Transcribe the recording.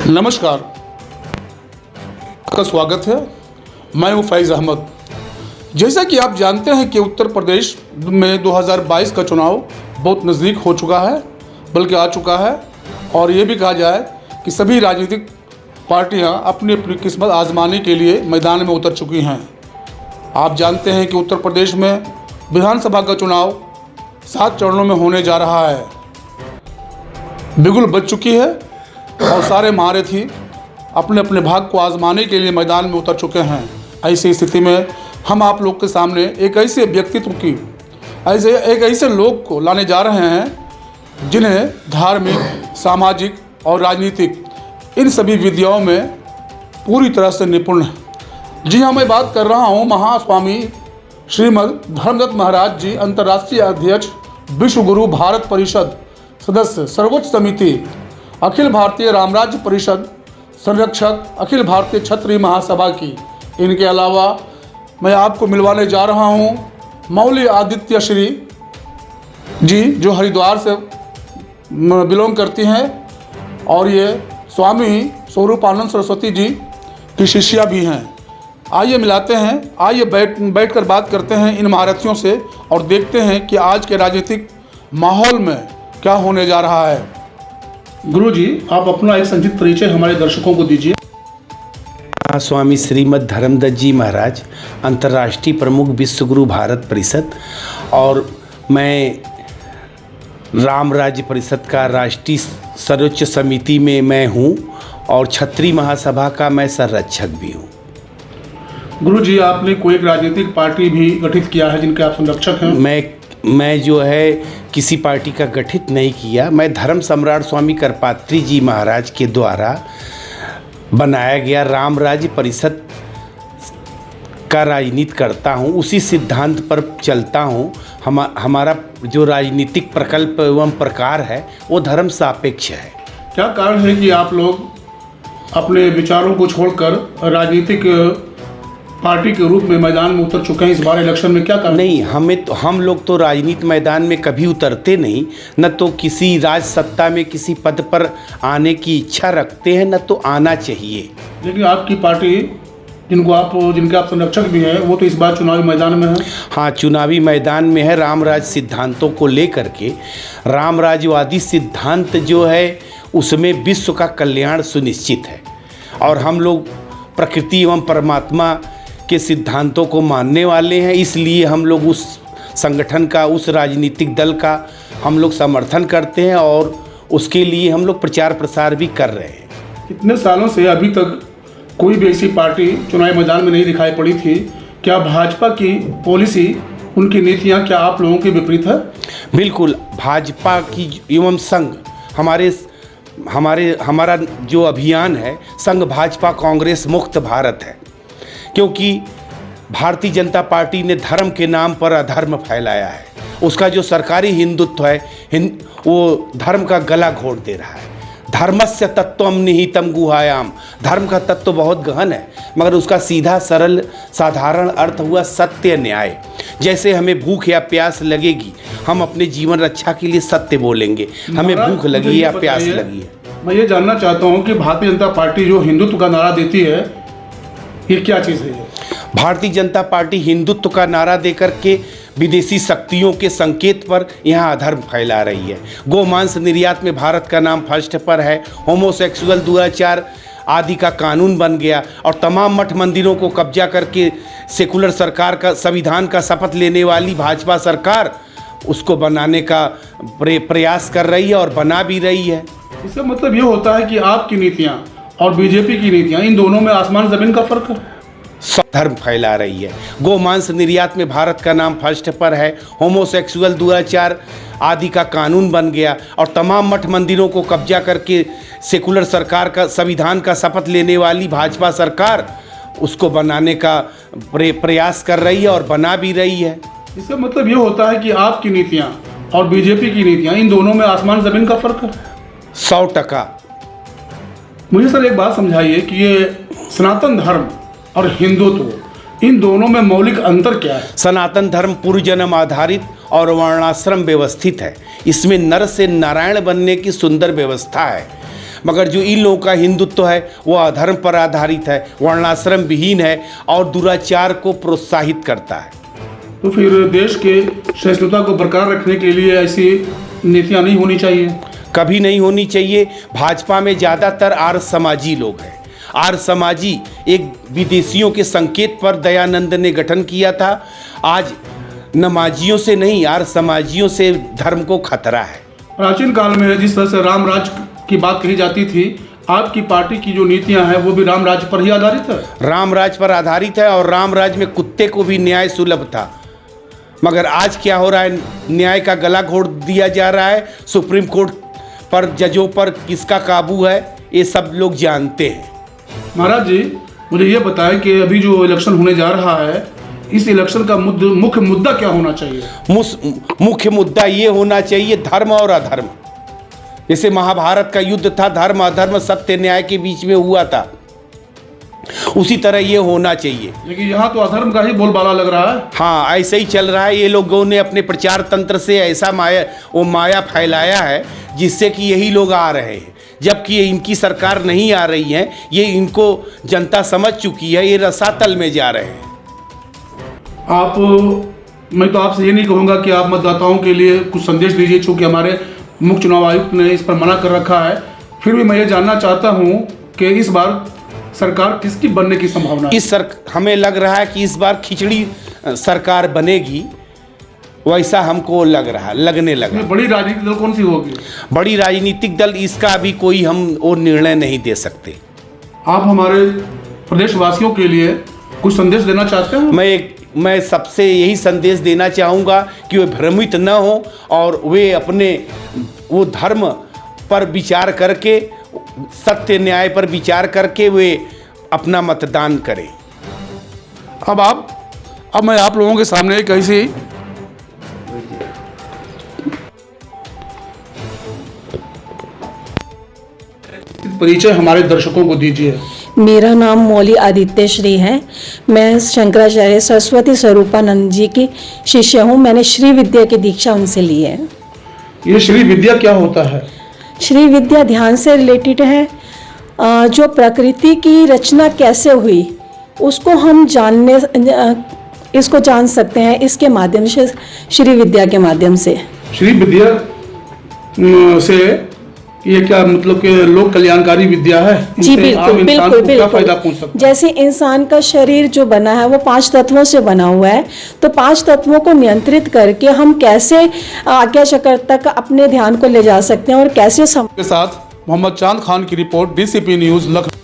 नमस्कार, आपका स्वागत है। मैं हूं फैज़ अहमद। जैसा कि आप जानते हैं कि उत्तर प्रदेश में 2022 का चुनाव बहुत नज़दीक हो चुका है, बल्कि आ चुका है। और ये भी कहा जाए कि सभी राजनीतिक पार्टियां अपनी अपनी किस्मत आजमाने के लिए मैदान में उतर चुकी हैं। आप जानते हैं कि उत्तर प्रदेश में विधानसभा का चुनाव 7 चरणों में होने जा रहा है। बिगुल बज चुकी है और सारे महारथी अपने अपने भाग को आजमाने के लिए मैदान में उतर चुके हैं। ऐसी स्थिति में हम आप लोग के सामने एक ऐसे व्यक्तित्व की ऐसे लोग को लाने जा रहे हैं जिन्हें धार्मिक, सामाजिक और राजनीतिक इन सभी विद्याओं में पूरी तरह से निपुण है। जी हाँ, मैं बात कर रहा हूँ महास्वामी श्रीमद धर्मदत्त महाराज जी, अंतर्राष्ट्रीय अध्यक्ष, विश्व गुरु भारत परिषद सदस्य, सर्वोच्च समिति, अखिल भारतीय रामराज्य परिषद संरक्षक, अखिल भारतीय क्षत्रिय महासभा की। इनके अलावा मैं आपको मिलवाने जा रहा हूँ मौली आदित्य श्री जी, जो हरिद्वार से बिलोंग करती हैं और ये स्वामी स्वरूपानंद सरस्वती जी की शिष्या भी हैं। आइए मिलाते हैं, आइए बैठकर बात करते हैं इन महारथियों से और देखते हैं कि आज के राजनीतिक माहौल में क्या होने जा रहा है। गुरु जी, आप अपना एक संक्षिप्त परिचय हमारे दर्शकों को दीजिए। स्वामी श्रीमद धर्मदत्त जी महाराज, अंतर्राष्ट्रीय प्रमुख विश्व गुरु भारत परिषद, और मैं राम राज्य परिषद का राष्ट्रीय सर्वोच्च समिति में मैं हूँ और क्षत्रिय महासभा का मैं संरक्षक भी हूँ। गुरु जी, आपने कोई एक राजनीतिक पार्टी भी गठित किया है जिनके आप संरक्षक हैं? मैं जो है किसी पार्टी का गठित नहीं किया। मैं धर्म सम्राट स्वामी करपात्री जी महाराज के द्वारा बनाया गया राम राज्य परिषद का राजनीति करता हूँ, उसी सिद्धांत पर चलता हूँ। हमारा जो राजनीतिक प्रकल्प एवं प्रकार है वो धर्म सापेक्ष है। क्या कारण है कि आप लोग अपने विचारों को छोड़कर राजनीतिक पार्टी के रूप में मैदान में उतर चुके हैं इस बार इलेक्शन में? क्या कारण? नहीं, हम लोग तो राजनीति मैदान में कभी उतरते नहीं, न तो किसी राज सत्ता में किसी पद पर आने की इच्छा रखते हैं, न तो आना चाहिए। लेकिन आपकी पार्टी जिनके आप संरक्षक भी हैं, वो तो इस बार चुनावी मैदान में है। हाँ, चुनावी मैदान में है। रामराज सिद्धांतों को लेकर के, रामराजवादी सिद्धांत जो है उसमें विश्व का कल्याण सुनिश्चित है और हम लोग प्रकृति एवं परमात्मा के सिद्धांतों को मानने वाले हैं। इसलिए हम लोग उस संगठन का, उस राजनीतिक दल का हम लोग समर्थन करते हैं और उसके लिए हम लोग प्रचार प्रसार भी कर रहे हैं। कितने सालों से अभी तक कोई भी ऐसी पार्टी चुनावी मैदान में नहीं दिखाई पड़ी थी। क्या भाजपा की पॉलिसी, उनकी नीतियां क्या आप लोगों के विपरीत है? बिल्कुल, भाजपा की एवं संघ हमारा जो अभियान है संघ भाजपा कांग्रेस मुक्त भारत है, क्योंकि भारतीय जनता पार्टी ने धर्म के नाम पर अधर्म फैलाया है। उसका जो सरकारी हिंदुत्व है वो धर्म का गला घोट दे रहा है। धर्मस्य तत्वम निहितम गुहायाम, धर्म का तत्व बहुत गहन है मगर उसका सीधा सरल साधारण अर्थ हुआ सत्य न्याय। जैसे हमें भूख या प्यास लगेगी, हम अपने जीवन रक्षा के लिए सत्य बोलेंगे। हमें भूख लगी या प्यास लगी है। मैं ये जानना चाहता हूँ कि भारतीय जनता पार्टी जो हिंदुत्व का नारा देती है, ये क्या चीज़ है? भारतीय जनता पार्टी हिंदुत्व का नारा देकर के विदेशी शक्तियों के संकेत पर यहाँ अधर्म फैला रही है। गोमांस निर्यात में भारत का नाम फर्स्ट पर है। होमोसेक्सुअल दुराचार आदि का कानून बन गया और तमाम मठ मंदिरों को कब्जा करके सेकुलर सरकार का, संविधान का शपथ लेने वाली भाजपा सरकार उसको बनाने का प्रयास कर रही है और बना भी रही है। इसका मतलब ये होता है कि आपकी नीतियाँ और बीजेपी की नीतियाँ, इन दोनों में आसमान जमीन का फर्क है। धर्म फैला रही है। गोमांस निर्यात में भारत का नाम फर्स्ट पर है। होमोसेक्सुअल दुराचार आदि का कानून बन गया और तमाम मठ मंदिरों को कब्जा करके सेकुलर सरकार का, संविधान का शपथ लेने वाली भाजपा सरकार उसको बनाने का प्रयास कर रही है और बना भी रही है। इसका मतलब ये होता है कि आपकी नीतियाँ और बीजेपी की नीतियाँ, इन दोनों में आसमान जमीन का फर्क है। 100%। मुझे सर एक बात समझाइए कि ये सनातन धर्म और हिंदुत्व, इन दोनों में मौलिक अंतर क्या है? सनातन धर्म पूर्व जन्म आधारित और वर्णाश्रम व्यवस्थित है। इसमें नर से नारायण बनने की सुंदर व्यवस्था है। मगर जो इन लोगों का हिंदुत्व है वो अधर्म पर आधारित है, वर्णाश्रम विहीन है और दुराचार को प्रोत्साहित करता है। तो फिर देश के सहिष्णुता को बरकरार रखने के लिए ऐसी नीतियाँ नहीं होनी चाहिए? कभी नहीं होनी चाहिए। भाजपा में ज़्यादातर आर्य समाजी लोग हैं। आर्य समाजी एक विदेशियों के संकेत पर दयानंद ने गठन किया था। आज नमाजियों से नहीं, आर्य समाजियों से धर्म को खतरा है। प्राचीन काल में जिस तरह से राम राज की बात कही जाती थी, आपकी पार्टी की जो नीतियां हैं वो भी राम राज पर ही आधारित है? राम राज पर आधारित है और राम राज में कुत्ते को भी न्याय सुलभ था। मगर आज क्या हो रहा है, न्याय का गला घोट दिया जा रहा है। सुप्रीम कोर्ट पर जजों पर किसका काबू है ये सब लोग जानते हैं। महाराज जी, मुझे ये बताएं कि अभी जो इलेक्शन होने जा रहा है, इस इलेक्शन का मुख्य मुद्दा क्या होना चाहिए? मुख्य मुद्दा ये होना चाहिए धर्म और अधर्म। जैसे महाभारत का युद्ध था, धर्म अधर्म सत्य न्याय के बीच में हुआ था, उसी तरह ये होना चाहिए। लेकिन यहाँ तो अधर्म का ही बोलबाला लग रहा है। हाँ, ऐसे ही चल रहा है। ये लोगों ने अपने प्रचार तंत्र से ऐसा माया फैलाया है जिससे कि यही लोग आ रहे हैं, जबकि इनकी सरकार नहीं आ रही है। ये इनको जनता समझ चुकी है, ये रसातल में जा रहे हैं। मैं तो आपसे ये नहीं कहूँगा कि आप मतदाताओं के लिए कुछ संदेश दीजिए, चूँकि हमारे मुख्य चुनाव आयुक्त ने इस पर मना कर रखा है। फिर भी मैं ये जानना चाहता हूँ कि इस बार सरकार किसकी बनने की संभावना है? हमें लग रहा है कि इस बार खिचड़ी सरकार बनेगी, वैसा हमको लगने लगा। बड़ी राजनीतिक दल कौन सी होगी? बड़ी राजनीतिक दल, इसका अभी कोई हम वो निर्णय नहीं दे सकते। आप हमारे प्रदेशवासियों के लिए कुछ संदेश देना चाहते हैं? मैं सबसे यही संदेश देना चाहूँगा कि वे भ्रमित न हो और वे अपने वो धर्म पर विचार करके, सत्य न्याय पर विचार करके वे अपना मतदान करें। अब मैं आप लोगों के सामने एक ऐसी परिचय हमारे दर्शकों को दीजिए। मेरा नाम मौली आदित्य श्री है। मैं शंकराचार्य सरस्वती स्वरूपानंद जी की शिष्य हूँ। मैंने श्री विद्या की दीक्षा उनसे ली है। ये श्री विद्या क्या होता है? श्री विद्या ध्यान से रिलेटेड है। जो प्रकृति की रचना कैसे हुई उसको हम इसको जान सकते हैं इसके माध्यम से, श्री विद्या के माध्यम से। श्री विद्या से ये क्या मतलब कि लोक कल्याणकारी विद्या है? जी बिल्कुल बिल्कुल क्या फायदा पहुंच सकता है? जैसे इंसान का शरीर जो बना है वो 5 तत्वों से बना हुआ है, तो 5 तत्वों को नियंत्रित करके हम कैसे आज्ञा चक्र तक अपने ध्यान को ले जा सकते हैं और कैसे के साथ मोहम्मद चांद खान की रिपोर्ट, DCP न्यूज़ लखनऊ।